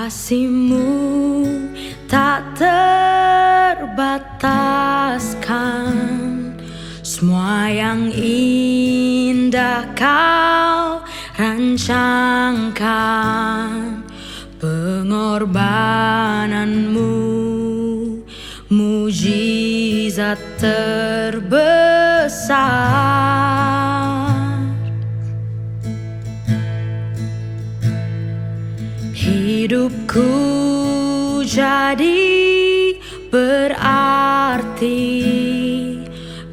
Kasih-Mu tak terbataskan, semua yang indah Kau rancangkan. Pengorbanan-Mu mujizat terbesar. Hidupku jadi berarti,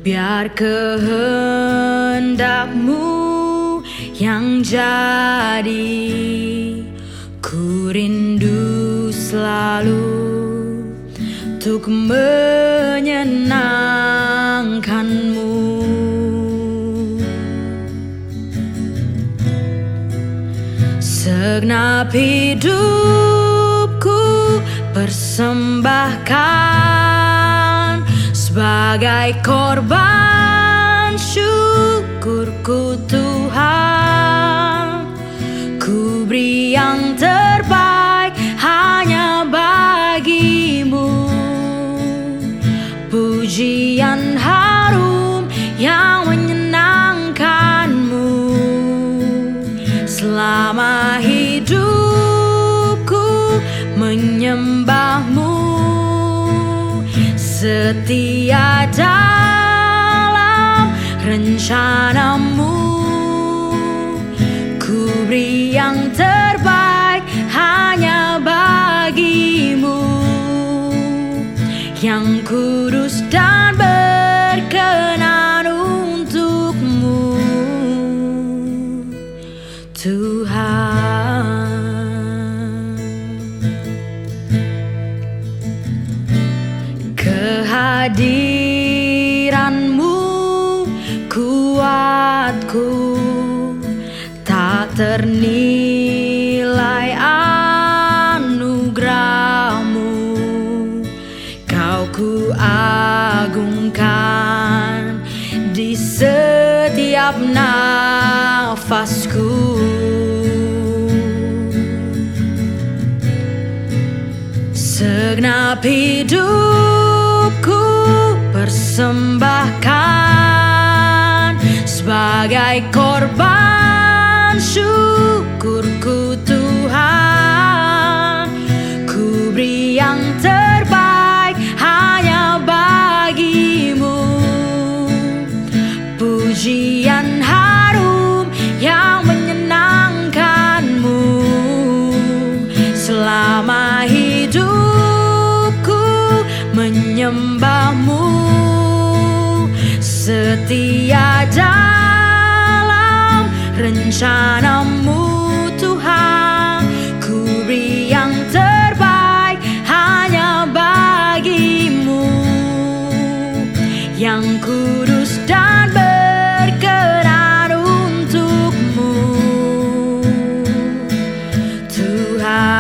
biar kehendak-Mu yang jadi. Ku rindu selalu untuk menyenangkan-Mu. Segenap hidupku persembahkan sebagai korban syukurku Tuhan. Ku beri yang terbaik hanya bagi-Mu, pujian harum yang menyenangkan-Mu. Selama hidupku menyembah-Mu, setia dalam rencana-Mu. Ku beri yang terbaik hanya bagi-Mu, yang kudus dan berkenan untuk-Mu, Tuhan. Kehadiran-Mu kuatku, tak ternilai anugerah-Mu. Kau ku agungkan di setiap nafasku. Segenap hidupku persembahkan sebagai korban syukurku Tuhan. Ku beri yang terbaik hanya bagi-Mu, pujian harum yang menyenangkan-Mu. Selama hidupku menyembah-Mu, setia dalam rencana-Mu Tuhan. Ku beri yang terbaik hanya bagi-Mu, yang kudus dan berkenan untuk-Mu, Tuhan.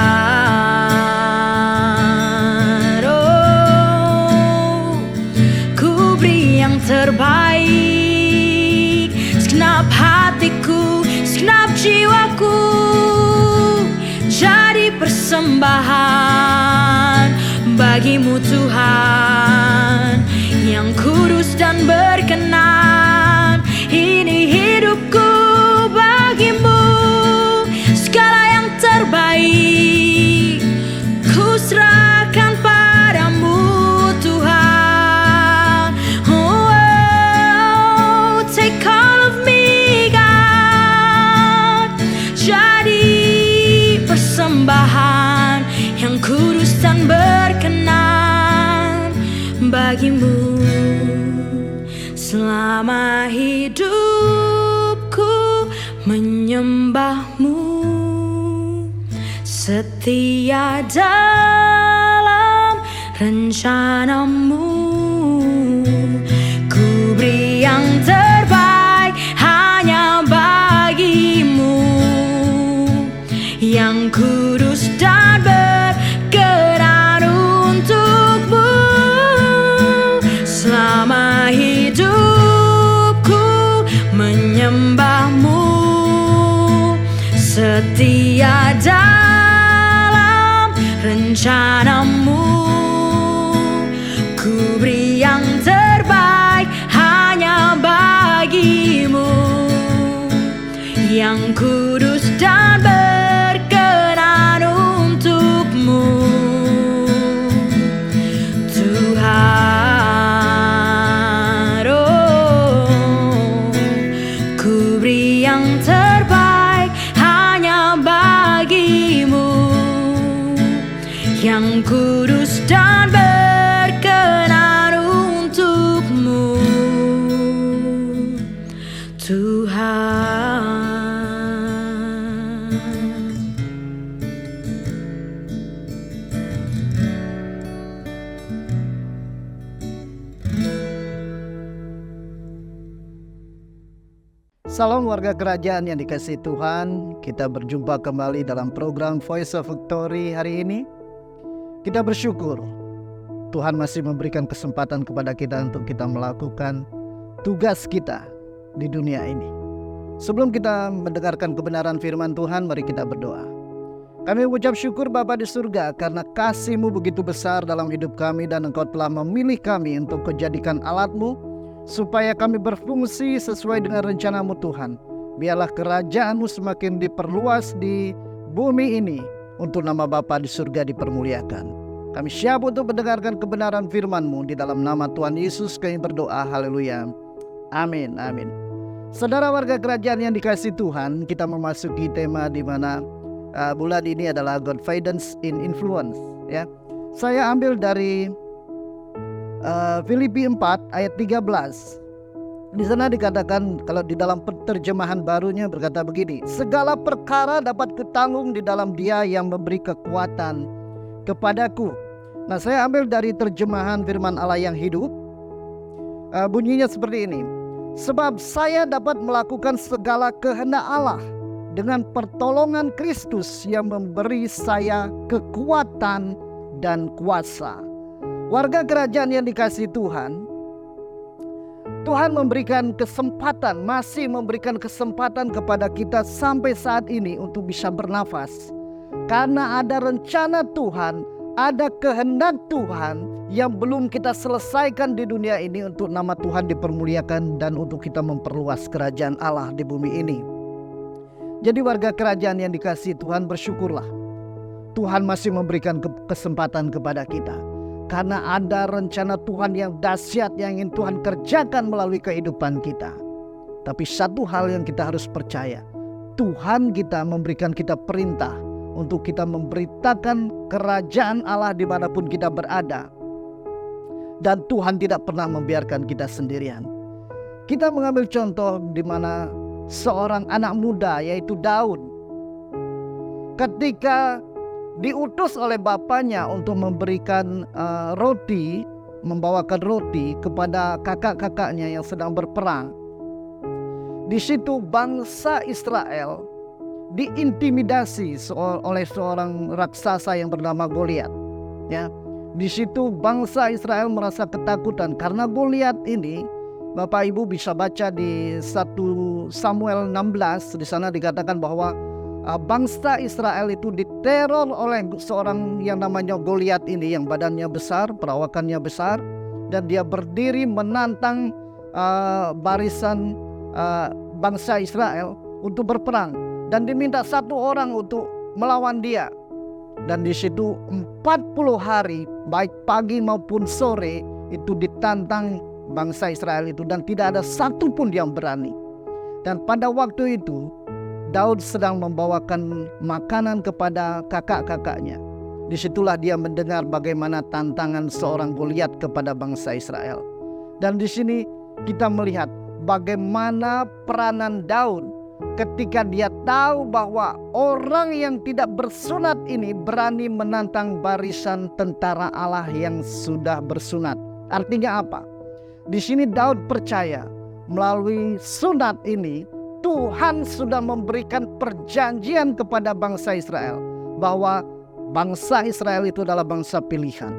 Oh, ku beri yang terbaik, segenap hatiku, segenap jiwaku, jadi persembahan bagi-Mu Tuhan, yang kudus dan berkenan. Ini hidupku bagi-Mu, segala yang terbaik ku serahkan padamu Tuhan. Oh, take all of me God, jadi persembahan yang kudus dan berkenan bagi-Mu. Selama hidupku menyembah-Mu, setia dalam rencana-Mu. Ku beri yang terbaik hanya bagi-Mu, yang kudus dan berkenan untuk-Mu. Selama hidupku menyembah-Mu, setia dalam rencanamu. Ku beri yang terbaik hanya bagimu, yang kudus dan berkenan untukmu, Tuhan. Oh, ku beri yang terbaik hanya bagimu, yang kudus dan berkenan untukmu, Tuhan. Salam warga kerajaan yang dikasihi Tuhan. Kita berjumpa kembali dalam program Voice of Victory hari ini. Kita bersyukur Tuhan masih memberikan kesempatan kepada kita untuk kita melakukan tugas kita di dunia ini. Sebelum kita mendengarkan kebenaran firman Tuhan, mari kita berdoa. Kami mengucap syukur Bapa di surga, karena kasih-Mu begitu besar dalam hidup kami, dan Engkau telah memilih kami untuk kejadikan alat-Mu, supaya kami berfungsi sesuai dengan rencana-Mu Tuhan. Biarlah kerajaan-Mu semakin diperluas di bumi ini, untuk nama Bapa di surga dipermuliakan. Kami siap untuk mendengarkan kebenaran firman-Mu. Di dalam nama Tuhan Yesus kami berdoa, haleluya, amin, amin. Saudara warga kerajaan yang dikasihi Tuhan, kita memasuki tema di mana bulan ini adalah Confidence in Influence. Ya, saya ambil dari Filipi 4 ayat 13. Di sana dikatakan, kalau di dalam terjemahan barunya berkata begini, segala perkara dapat kutanggung di dalam Dia yang memberi kekuatan kepadaku. Nah, saya ambil dari terjemahan firman Allah yang hidup. Bunyinya seperti ini. Sebab saya dapat melakukan segala kehendak Allah dengan pertolongan Kristus yang memberi saya kekuatan dan kuasa. Warga kerajaan yang dikasihi Tuhan, Tuhan memberikan kesempatan, masih memberikan kesempatan kepada kita sampai saat ini untuk bisa bernafas. Karena ada rencana Tuhan, ada kehendak Tuhan yang belum kita selesaikan di dunia ini, untuk nama Tuhan dipermuliakan dan untuk kita memperluas kerajaan Allah di bumi ini. Jadi warga kerajaan yang dikasihi Tuhan, bersyukurlah Tuhan masih memberikan kesempatan kepada kita. Karena ada rencana Tuhan yang dahsyat yang ingin Tuhan kerjakan melalui kehidupan kita. Tapi satu hal yang kita harus percaya, Tuhan kita memberikan kita perintah untuk kita memberitakan kerajaan Allah dimanapun kita berada. Dan Tuhan tidak pernah membiarkan kita sendirian. Kita mengambil contoh di mana seorang anak muda, yaitu Daud, ketika diutus oleh bapaknya untuk memberikan roti, membawakan roti kepada kakak-kakaknya yang sedang berperang. Di situ bangsa Israel diintimidasi oleh seorang raksasa yang bernama Goliat. Ya, di situ bangsa Israel merasa ketakutan karena Goliat ini. Bapak Ibu bisa baca di 1 Samuel 16, di sana dikatakan bahwa bangsa Israel itu diteror oleh seorang yang namanya Goliat ini, yang badannya besar, perawakannya besar, dan dia berdiri menantang barisan bangsa Israel untuk berperang, dan diminta satu orang untuk melawan dia. Dan di situ 40 hari, baik pagi maupun sore, itu ditantang bangsa Israel itu, dan tidak ada satu pun yang berani. Dan pada waktu itu Daud sedang membawakan makanan kepada kakak-kakaknya. Disitulah dia mendengar bagaimana tantangan seorang Goliat kepada bangsa Israel. Dan di sini kita melihat bagaimana peranan Daud ketika dia tahu bahwa orang yang tidak bersunat ini berani menantang barisan tentara Allah yang sudah bersunat. Artinya apa? Di sini Daud percaya melalui sunat ini Tuhan sudah memberikan perjanjian kepada bangsa Israel bahwa bangsa Israel itu adalah bangsa pilihan,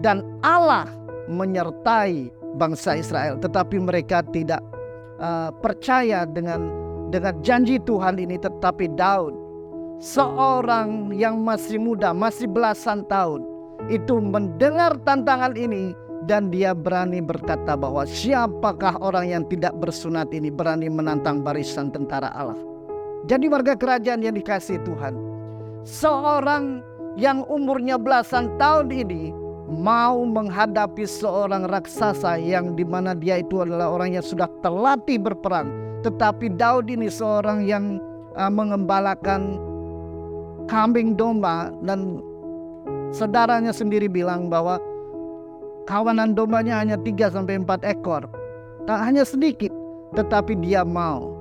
dan Allah menyertai bangsa Israel. Tetapi mereka tidak percaya dengan janji Tuhan ini. Tetapi Daud seorang yang masih muda, masih belasan tahun, itu mendengar tantangan ini dan dia berani berkata bahwa siapakah orang yang tidak bersunat ini berani menantang barisan tentara Allah. Jadi warga kerajaan yang dikasihi Tuhan, seorang yang umurnya belasan tahun ini mau menghadapi seorang raksasa yang dimana dia itu adalah orang yang sudah terlatih berperang. Tetapi Daud ini seorang yang mengembalakan kambing domba, dan saudaranya sendiri bilang bahwa kawanan dombanya hanya 3-4 ekor. Tak hanya sedikit, tetapi dia mau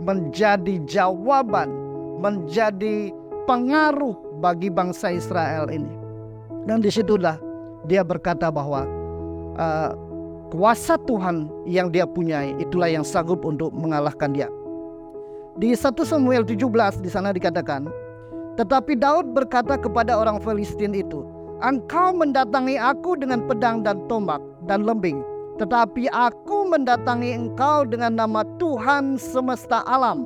menjadi jawaban, menjadi pengaruh bagi bangsa Israel ini. Dan disitulah dia berkata bahwa kuasa Tuhan yang dia punyai itulah yang sanggup untuk mengalahkan dia. Di 1 Samuel 17 di sana dikatakan, tetapi Daud berkata kepada orang Filistin itu, engkau mendatangi aku dengan pedang dan tombak dan lembing, tetapi aku mendatangi engkau dengan nama Tuhan semesta alam,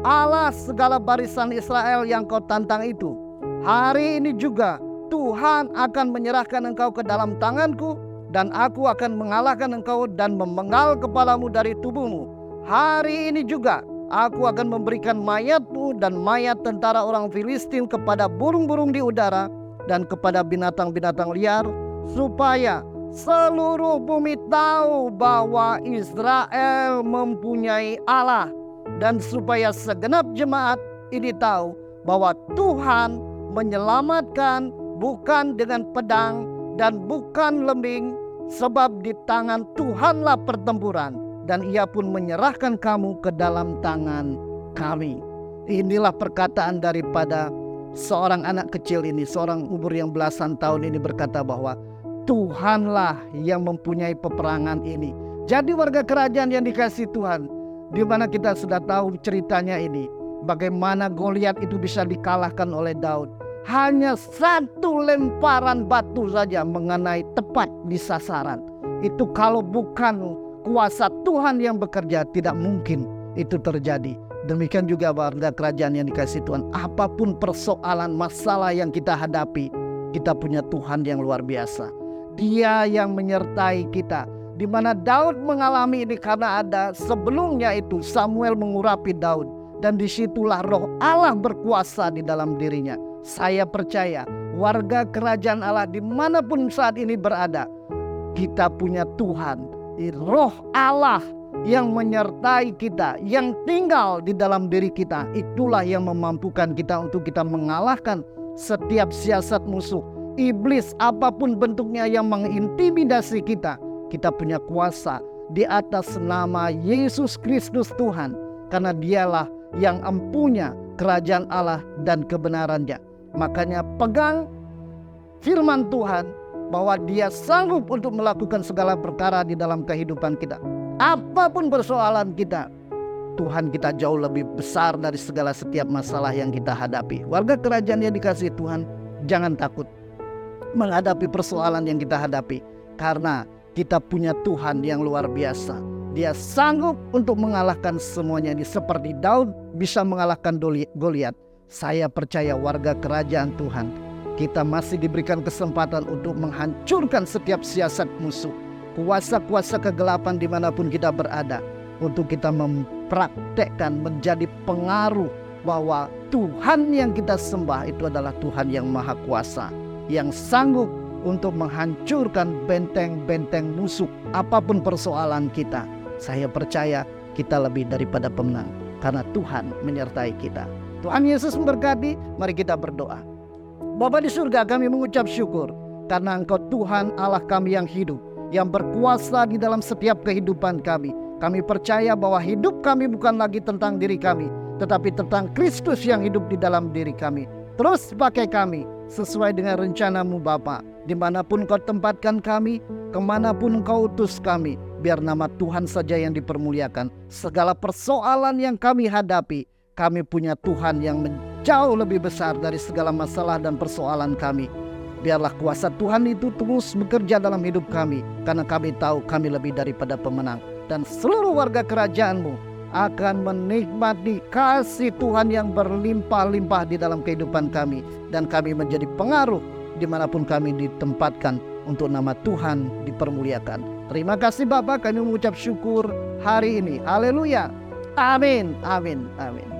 Allah segala barisan Israel yang kau tantang itu. Hari ini juga Tuhan akan menyerahkan engkau ke dalam tanganku, dan aku akan mengalahkan engkau dan memenggal kepalamu dari tubuhmu. Hari ini juga aku akan memberikan mayatmu dan mayat tentara orang Filistin kepada burung-burung di udara dan kepada binatang-binatang liar, supaya seluruh bumi tahu bahwa Israel mempunyai Allah, dan supaya segenap jemaat ini tahu bahwa Tuhan menyelamatkan bukan dengan pedang dan bukan lembing, sebab di tangan Tuhanlah pertempuran, dan ia pun menyerahkan kamu ke dalam tangan kami. Inilah perkataan daripada seorang anak kecil ini, seorang umur yang belasan tahun ini berkata bahwa Tuhanlah yang mempunyai peperangan ini. Jadi warga kerajaan yang dikasihi Tuhan, di mana kita sudah tahu ceritanya ini, bagaimana Goliat itu bisa dikalahkan oleh Daud. Hanya satu lemparan batu saja mengenai tepat di sasaran. Itu kalau bukan kuasa Tuhan yang bekerja, tidak mungkin itu terjadi. Demikian juga warga kerajaan yang dikasihi Tuhan, apapun persoalan masalah yang kita hadapi, kita punya Tuhan yang luar biasa. Dia yang menyertai kita. Di mana Daud mengalami ini karena ada sebelumnya itu Samuel mengurapi Daud, dan disitulah roh Allah berkuasa di dalam dirinya. Saya percaya warga kerajaan Allah dimanapun saat ini berada, kita punya Tuhan, roh Allah yang menyertai kita, yang tinggal di dalam diri kita. Itulah yang memampukan kita untuk kita mengalahkan setiap siasat musuh iblis, apapun bentuknya yang mengintimidasi kita. Kita punya kuasa di atas nama Yesus Kristus Tuhan, karena dialah yang empunya kerajaan Allah dan kebenarannya. Makanya pegang firman Tuhan bahwa dia sanggup untuk melakukan segala perkara di dalam kehidupan kita. Apapun persoalan kita, Tuhan kita jauh lebih besar dari segala setiap masalah yang kita hadapi. Warga kerajaan yang dikasihi Tuhan, jangan takut menghadapi persoalan yang kita hadapi, karena kita punya Tuhan yang luar biasa. Dia sanggup untuk mengalahkan semuanya. Ini seperti Daud bisa mengalahkan Goliat. Saya percaya warga kerajaan Tuhan, kita masih diberikan kesempatan untuk menghancurkan setiap siasat musuh, kuasa-kuasa kegelapan dimanapun kita berada, untuk kita mempraktekkan menjadi pengaruh bahwa Tuhan yang kita sembah itu adalah Tuhan yang maha kuasa, yang sanggup untuk menghancurkan benteng-benteng musuh. Apapun persoalan kita, saya percaya kita lebih daripada pemenang, karena Tuhan menyertai kita. Tuhan Yesus memberkati. Mari kita berdoa. Bapa di surga, kami mengucap syukur karena Engkau Tuhan Allah kami yang hidup, yang berkuasa di dalam setiap kehidupan kami. Kami percaya bahwa hidup kami bukan lagi tentang diri kami, tetapi tentang Kristus yang hidup di dalam diri kami. Terus pakai kami sesuai dengan rencana-Mu Bapa. Dimanapun Kau tempatkan kami, kemanapun Engkau utus kami, biar nama Tuhan saja yang dipermuliakan. Segala persoalan yang kami hadapi, kami punya Tuhan yang jauh lebih besar dari segala masalah dan persoalan kami. Biarlah kuasa Tuhan itu terus bekerja dalam hidup kami, karena kami tahu kami lebih daripada pemenang. Dan seluruh warga kerajaan-Mu akan menikmati kasih Tuhan yang berlimpah-limpah di dalam kehidupan kami, dan kami menjadi pengaruh dimanapun kami ditempatkan untuk nama Tuhan dipermuliakan. Terima kasih Bapa, kami mengucap syukur hari ini. Haleluya. Amin, amin, amin.